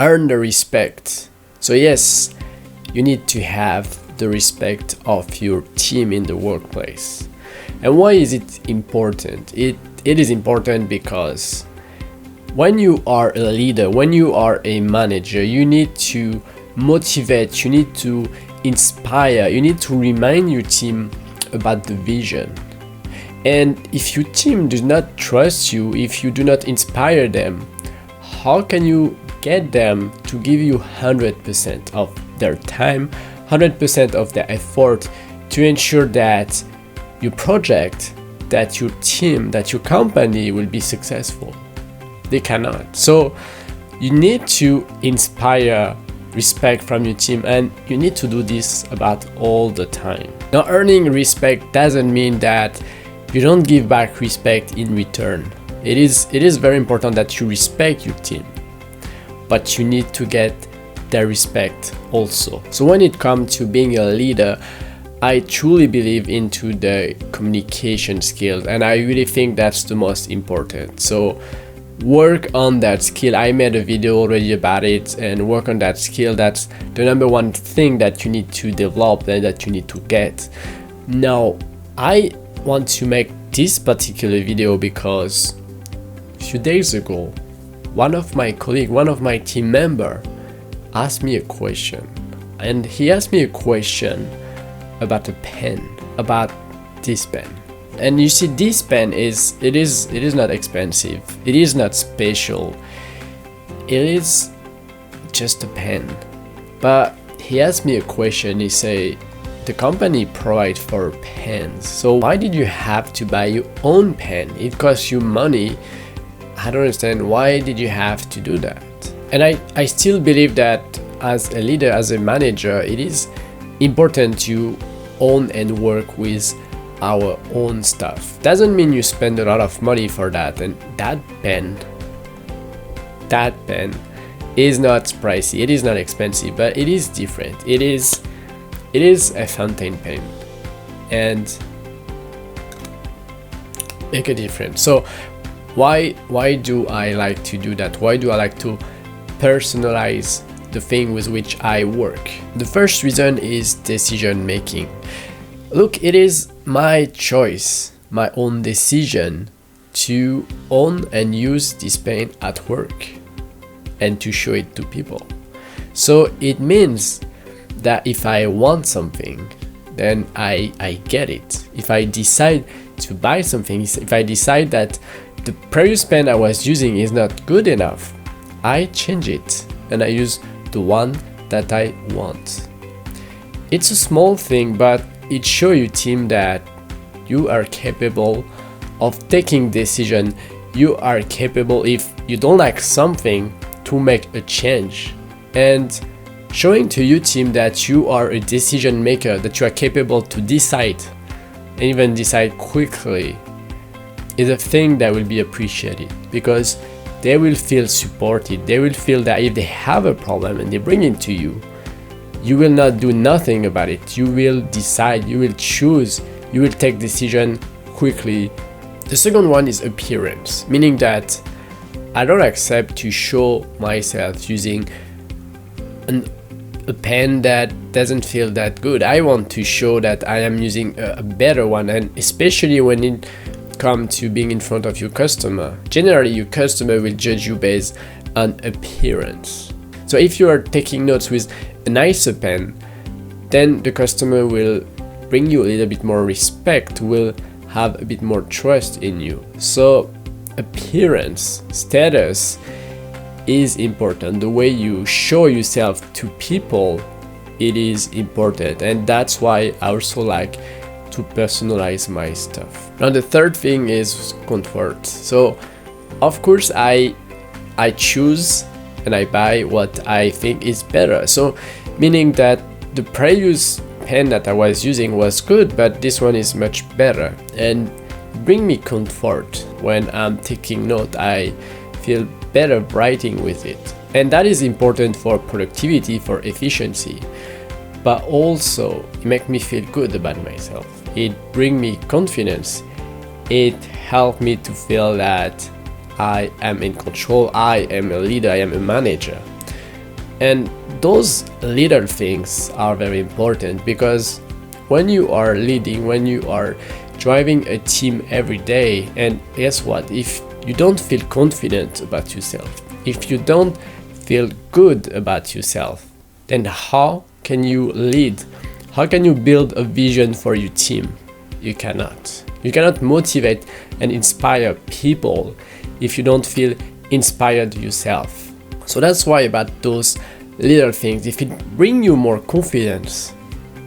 earn the respect. So yes, you need to have the respect of your team in the workplace. And why is it important? It is important because when you are a leader, when you are a manager, you need to motivate, you need to inspire, you need to remind your team about the vision. And if your team does not trust you, if you do not inspire them, how can you get them to give you 100% of their time, 100% of their effort to ensure that your project, that your team, that your company will be successful? They cannot. So you need to inspire respect from your team, and you need to do this about all the time. Now, earning respect doesn't mean that you don't give back respect in return. It is very important that you respect your team, but you need to get their respect also. So when it comes to being a leader, I truly believe into the communication skills, and I really think that's the most important. So work on that skill. I made a video already about it, and work on that skill. That's the number one thing that you need to develop and that you need to get. Now, I want to make this particular video because a few days ago, one of my colleagues, one of my team member asked me a question, and he asked me a question about a pen, about this pen. And you see, this pen is not expensive, it is not special, it is just a pen. But he asked me a question. He said, the company provides for pens, so why did you have to buy your own pen? It costs you money. I don't understand, why did you have to do that? And I still believe that as a leader, as a manager, it is important to own and work with our own stuff. Doesn't mean you spend a lot of money for that. And that pen is not pricey, it is not expensive, but it is different. It is a fountain pen, and make a difference. So why do I like to do that? Why do I like to personalize the thing with which I work? The first reason is decision making. Look, it is my choice, my own decision to own and use this pen at work and to show it to people. So it means that if I want something, then I get it. If I decide to buy something, if I decide that the previous pen I was using is not good enough, I change it and I use the one that I want. It's a small thing, but it shows your team that you are capable of taking decision. You are capable, if you don't like something, to make a change. And showing to your team that you are a decision maker, that you are capable to decide, and even decide quickly, is a thing that will be appreciated, because they will feel supported. They will feel that if they have a problem and they bring it to you, you will not do nothing about it. You will decide, you will choose, you will take decision quickly. The second one is appearance, meaning that I don't accept to show myself using a pen that doesn't feel that good. I want to show that I am using a better one, and especially when it comes to being in front of your customer. Generally, your customer will judge you based on appearance. So if you are taking notes with a nicer pen, then the customer will bring you a little bit more respect, will have a bit more trust in you. So appearance, status is important. The way you show yourself to people, it is important, and that's why I also like to personalize my stuff. Now the third thing is comfort. So of course I choose and I buy what I think is better. So meaning that the previous pen that I was using was good, but this one is much better and bring me comfort. When I'm taking note, I feel better writing with it, and that is important for productivity, for efficiency, but also it makes me feel good about myself. It brings me confidence. It helps me to feel that I am in control, I am a leader, I am a manager. And those little things are very important, because when you are leading, when you are driving a team every day, and guess what? If you don't feel confident about yourself, if you don't feel good about yourself, then how can you lead? How can you build a vision for your team? You cannot. You cannot motivate and inspire people if you don't feel inspired yourself. So that's why about those little things, if it brings you more confidence,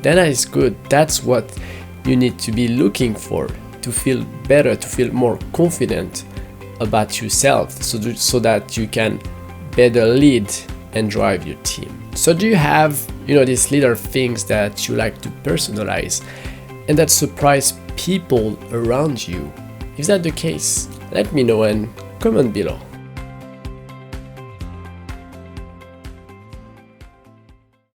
then that is good. That's what you need to be looking for, to feel better, to feel more confident about yourself, so that you can better lead and drive your team. So do you have, these little things that you like to personalize and that surprise people around you? If that's the case, let me know and comment below.